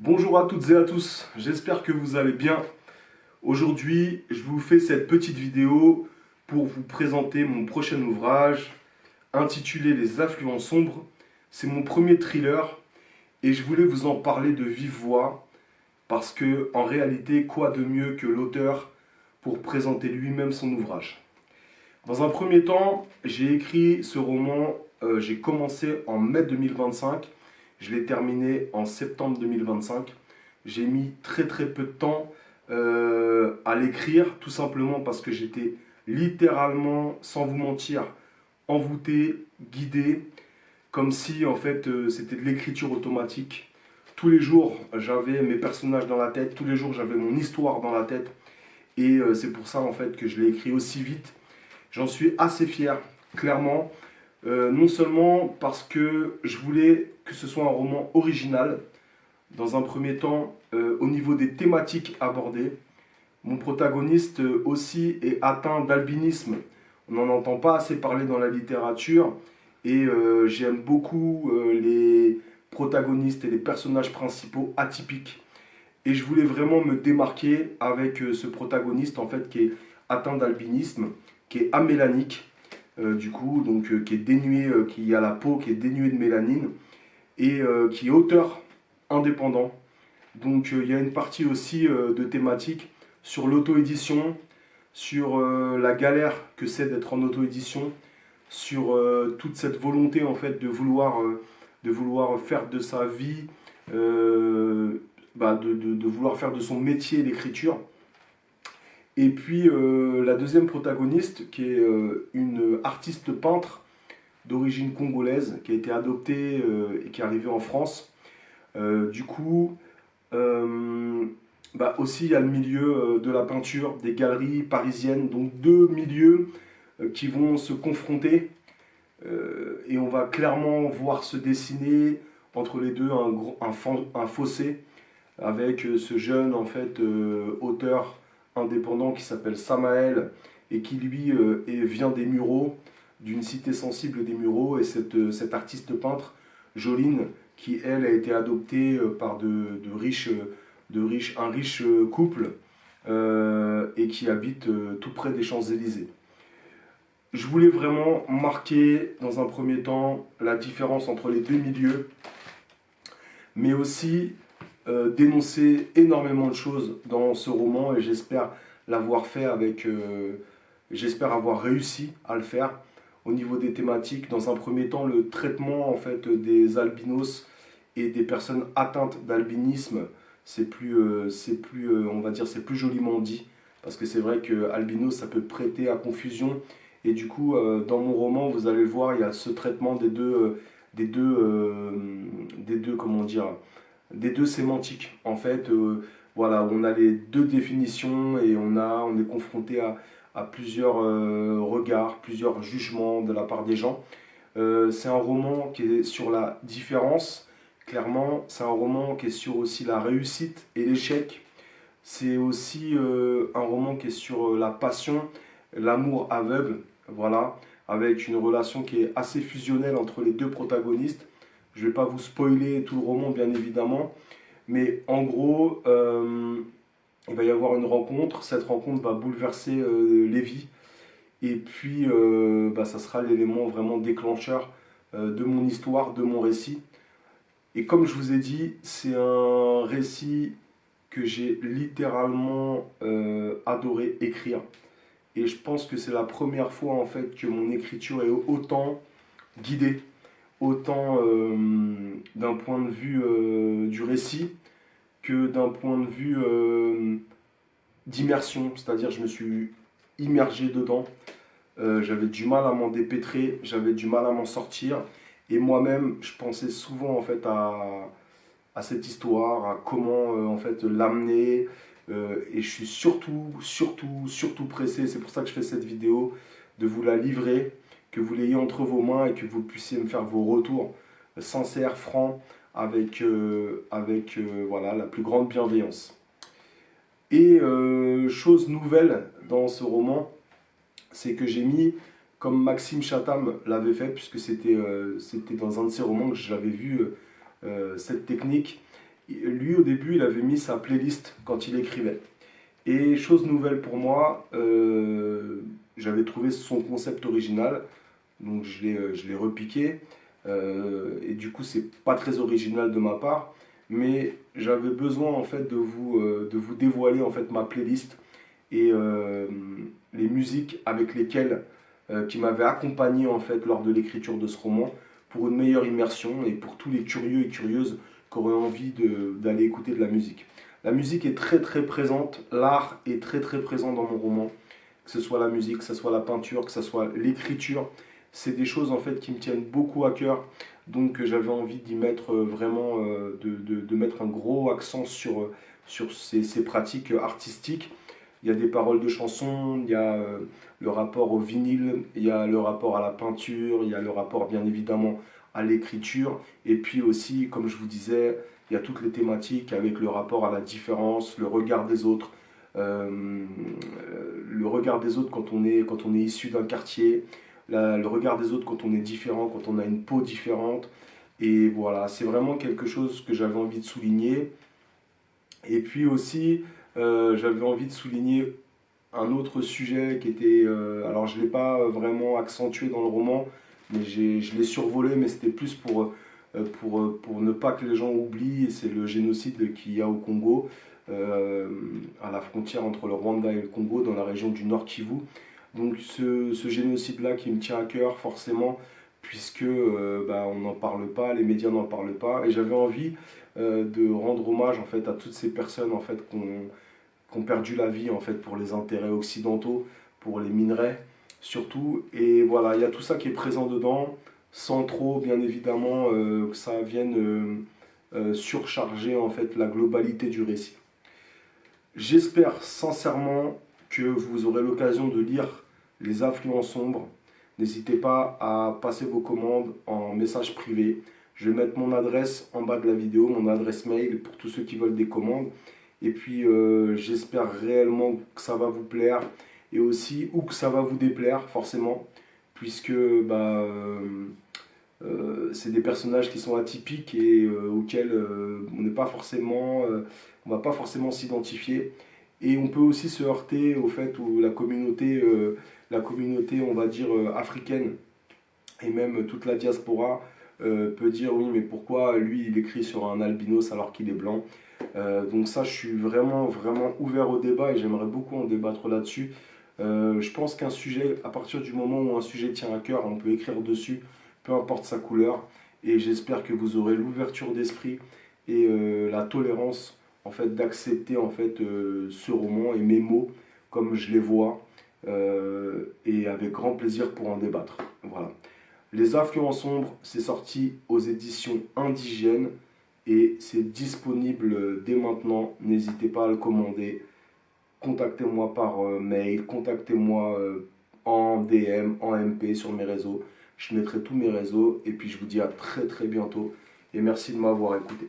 Bonjour à toutes et à tous, j'espère que vous allez bien. Aujourd'hui, je vous fais cette petite vidéo pour vous présenter mon prochain ouvrage intitulé Les affluents sombres. C'est mon premier thriller et je voulais vous en parler de vive voix parce que, en réalité, quoi de mieux que l'auteur pour présenter lui-même son ouvrage. Dans un premier temps, j'ai écrit ce roman, j'ai commencé en mai 2025. Je l'ai terminé en septembre 2025. J'ai mis très très peu de temps à l'écrire, tout simplement parce que j'étais littéralement, sans vous mentir, envoûté, guidé, comme si en fait c'était de l'écriture automatique. Tous les jours, j'avais mes personnages dans la tête, tous les jours, j'avais mon histoire dans la tête, et c'est pour ça en fait que je l'ai écrit aussi vite. J'en suis assez fier, clairement. Non seulement parce que je voulais que ce soit un roman original, dans un premier temps, au niveau des thématiques abordées. Mon protagoniste aussi est atteint d'albinisme. On n'en entend pas assez parler dans la littérature et j'aime beaucoup les protagonistes et les personnages principaux atypiques. Et je voulais vraiment me démarquer avec ce protagoniste en fait qui est atteint d'albinisme, qui est amélanique, du coup, donc qui est dénué, qui a la peau qui est dénuée de mélanine et qui est auteur indépendant. Donc il y a une partie aussi de thématique sur l'auto-édition, sur la galère que c'est d'être en auto-édition, sur toute cette volonté en fait de vouloir faire de sa vie, de vouloir faire de son métier l'écriture. Et puis la deuxième protagoniste qui est une artiste peintre d'origine congolaise qui a été adoptée et qui est arrivée en France. Du coup, aussi il y a le milieu de la peinture, des galeries parisiennes, donc deux milieux qui vont se confronter et on va clairement voir se dessiner entre les deux un fossé avec ce jeune en fait auteur indépendant qui s'appelle Samael et qui lui vient des Mureaux, d'une cité sensible des Mureaux, et cette artiste peintre, Joline, qui elle a été adoptée par un riche couple et qui habite tout près des Champs-Élysées. Je voulais vraiment marquer dans un premier temps la différence entre les deux milieux, mais aussi dénoncer énormément de choses dans ce roman et j'espère l'avoir fait j'espère avoir réussi à le faire au niveau des thématiques. Dans un premier temps, le traitement en fait des albinos et des personnes atteintes d'albinisme, on va dire, c'est plus joliment dit parce que c'est vrai que albinos ça peut prêter à confusion et du coup dans mon roman vous allez le voir il y a ce traitement comment dire, des deux sémantiques. En fait, voilà, on a les deux définitions et on est confronté à plusieurs regards, plusieurs jugements de la part des gens. C'est un roman qui est sur la différence, clairement. C'est un roman qui est sur aussi la réussite et l'échec. C'est aussi un roman qui est sur la passion, l'amour aveugle, voilà, avec une relation qui est assez fusionnelle entre les deux protagonistes. Je ne vais pas vous spoiler tout le roman, bien évidemment, mais en gros, il va y avoir une rencontre. Cette rencontre va bouleverser les vies, et puis ça sera l'élément vraiment déclencheur de mon histoire, de mon récit. Et comme je vous ai dit, c'est un récit que j'ai littéralement adoré écrire. Et je pense que c'est la première fois en fait que mon écriture est autant guidée, autant d'un point de vue du récit que d'un point de vue d'immersion. C'est-à-dire je me suis immergé dedans. J'avais du mal à m'en dépêtrer, j'avais du mal à m'en sortir. Et moi-même, je pensais souvent en fait à cette histoire, à comment en fait l'amener. Et je suis surtout pressé, c'est pour ça que je fais cette vidéo, de vous la livrer, que vous l'ayez entre vos mains et que vous puissiez me faire vos retours sincères, francs, avec voilà, la plus grande bienveillance. Et chose nouvelle dans ce roman, c'est que j'ai mis, comme Maxime Chatham l'avait fait, puisque c'était dans un de ses romans que j'avais vu cette technique, Lui, au début, il avait mis sa playlist quand il écrivait. Et chose nouvelle pour moi, j'avais trouvé son concept original, donc je l'ai repiqué. Et du coup, c'est pas très original de ma part, mais j'avais besoin en fait de vous dévoiler en fait ma playlist et les musiques avec lesquelles qui m'avaient accompagné en fait lors de l'écriture de ce roman pour une meilleure immersion et pour tous les curieux et curieuses qui auraient envie d'aller écouter de la musique. La musique est très très présente, l'art est très très présent dans mon roman, que ce soit la musique, que ce soit la peinture, que ce soit l'écriture. C'est des choses en fait qui me tiennent beaucoup à cœur, donc j'avais envie d'y mettre vraiment, de mettre un gros accent sur ces pratiques artistiques. Il y a des paroles de chansons, il y a le rapport au vinyle, il y a le rapport à la peinture, il y a le rapport bien évidemment à l'écriture, et puis aussi, comme je vous disais, il y a toutes les thématiques avec le rapport à la différence, le regard des autres, euh, le regard des autres quand on est issu d'un quartier, le regard des autres quand on est différent, quand on a une peau différente. Et voilà, c'est vraiment quelque chose que j'avais envie de souligner. Et puis aussi, j'avais envie de souligner un autre sujet qui était, alors je ne l'ai pas vraiment accentué dans le roman, mais je l'ai survolé, mais c'était plus pour ne pas que les gens oublient, c'est le génocide qu'il y a au Congo, à la frontière entre le Rwanda et le Congo, dans la région du Nord Kivu. Donc ce génocide-là qui me tient à cœur forcément, puisque bah, on n'en parle pas, les médias n'en parlent pas, et j'avais envie de rendre hommage en fait à toutes ces personnes en fait qui ont perdu la vie en fait pour les intérêts occidentaux, pour les minerais surtout. Et voilà, il y a tout ça qui est présent dedans, sans trop bien évidemment que ça vienne surcharger en fait la globalité du récit. J'espère sincèrement que vous aurez l'occasion de lire Les Influences sombres. N'hésitez pas à passer vos commandes en message privé. Je vais mettre mon adresse en bas de la vidéo, mon adresse mail pour tous ceux qui veulent des commandes. Et puis j'espère réellement que ça va vous plaire et aussi ou que ça va vous déplaire forcément, puisque bah, c'est des personnages qui sont atypiques et auxquels on n'est pas forcément, on va pas forcément s'identifier. Et on peut aussi se heurter au fait où la communauté, on va dire africaine et même toute la diaspora peut dire oui, mais pourquoi lui il écrit sur un albinos alors qu'il est blanc. Donc ça, je suis vraiment vraiment ouvert au débat et j'aimerais beaucoup en débattre là-dessus. Je pense qu'un sujet, à partir du moment où un sujet tient à cœur, on peut écrire dessus, peu importe sa couleur. Et j'espère que vous aurez l'ouverture d'esprit et la tolérance en fait d'accepter en fait ce roman et mes mots comme je les vois et avec grand plaisir pour en débattre. Voilà. Les Influences sombres, c'est sorti aux éditions Indigènes et c'est disponible dès maintenant. N'hésitez pas à le commander. Contactez-moi par mail, contactez-moi en DM, en MP sur mes réseaux. Je mettrai tous mes réseaux et puis je vous dis à très très bientôt et merci de m'avoir écouté.